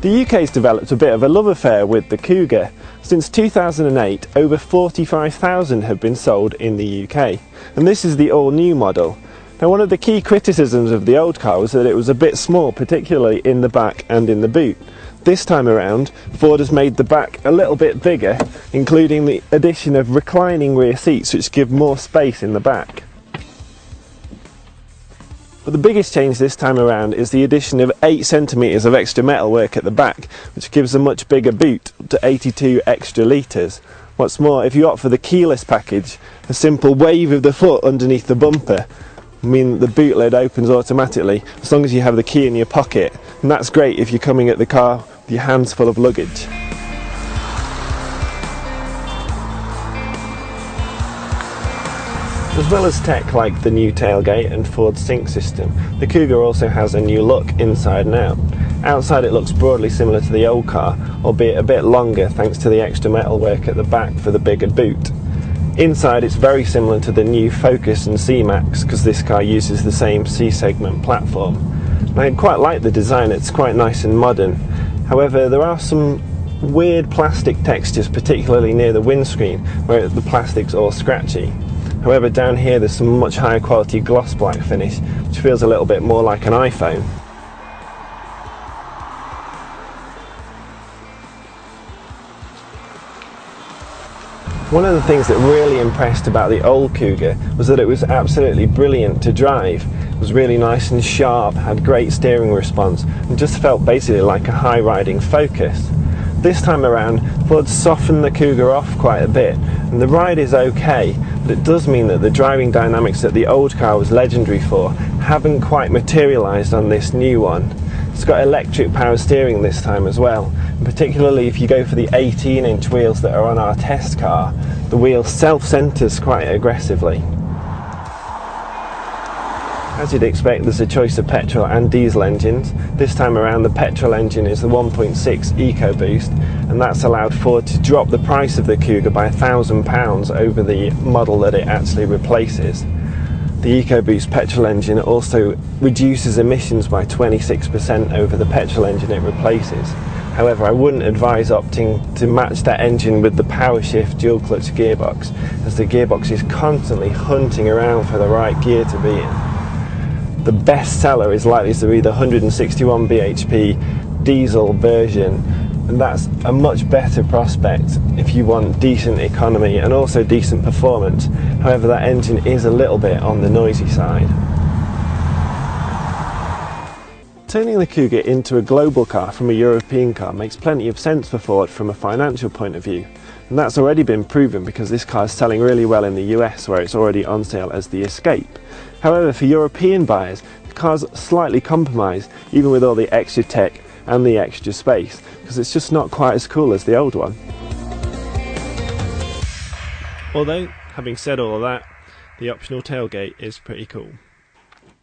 The UK's developed a bit of a love affair with the Cougar. Since 2008, over 45,000 have been sold in the UK, and this is the all-new model. Now, one of the key criticisms of the old car was that it was a bit small, particularly in the back and in the boot. This time around, Ford has made the back a little bit bigger, including the addition of reclining rear seats which give more space in the back. But the biggest change this time around is the addition of 8 cm of extra metalwork at the back, which gives a much bigger boot, up to 82 extra litres. What's more, if you opt for the keyless package, a simple wave of the foot underneath the bumper means the boot lid opens automatically as long as you have the key in your pocket, and that's great if you're coming at the car with your hands full of luggage. As well as tech like the new tailgate and Ford Sync system, the Cougar also has a new look inside and out. Outside it looks broadly similar to the old car, albeit a bit longer thanks to the extra metalwork at the back for the bigger boot. Inside it's very similar to the new Focus and C-Max because this car uses the same C-segment platform. And I quite like the design, it's quite nice and modern. However, there are some weird plastic textures, particularly near the windscreen where the plastic's all scratchy. However, down here there's some much higher quality gloss black finish, which feels a little bit more like an iPhone. One of the things that really impressed about the old Cougar was that it was absolutely brilliant to drive. It was really nice and sharp, had great steering response, and just felt basically like a high-riding Focus. This time around, Ford softened the Cougar off quite a bit, and the ride is okay, but it does mean that the driving dynamics that the old car was legendary for haven't quite materialised on this new one. It's got electric power steering this time as well, and particularly if you go for the 18-inch wheels that are on our test car, the wheel self-centres quite aggressively. As you'd expect, there's a choice of petrol and diesel engines. This time around the petrol engine is the 1.6 EcoBoost, and that's allowed Ford to drop the price of the Cougar by £1,000 over the model that it actually replaces. The EcoBoost petrol engine also reduces emissions by 26% over the petrol engine it replaces. However, I wouldn't advise opting to match that engine with the PowerShift dual clutch gearbox, as the gearbox is constantly hunting around for the right gear to be in. The best seller is likely to be the 161 bhp diesel version, and that's a much better prospect if you want decent economy and also decent performance. However, that engine is a little bit on the noisy side. Turning the Cougar into a global car from a European car makes plenty of sense for Ford from a financial point of view, and that's already been proven because this car is selling really well in the US, where it's already on sale as the Escape. However, for European buyers, the car's slightly compromised, even with all the extra tech and the extra space, because it's just not quite as cool as the old one. Although, having said all of that, the optional tailgate is pretty cool.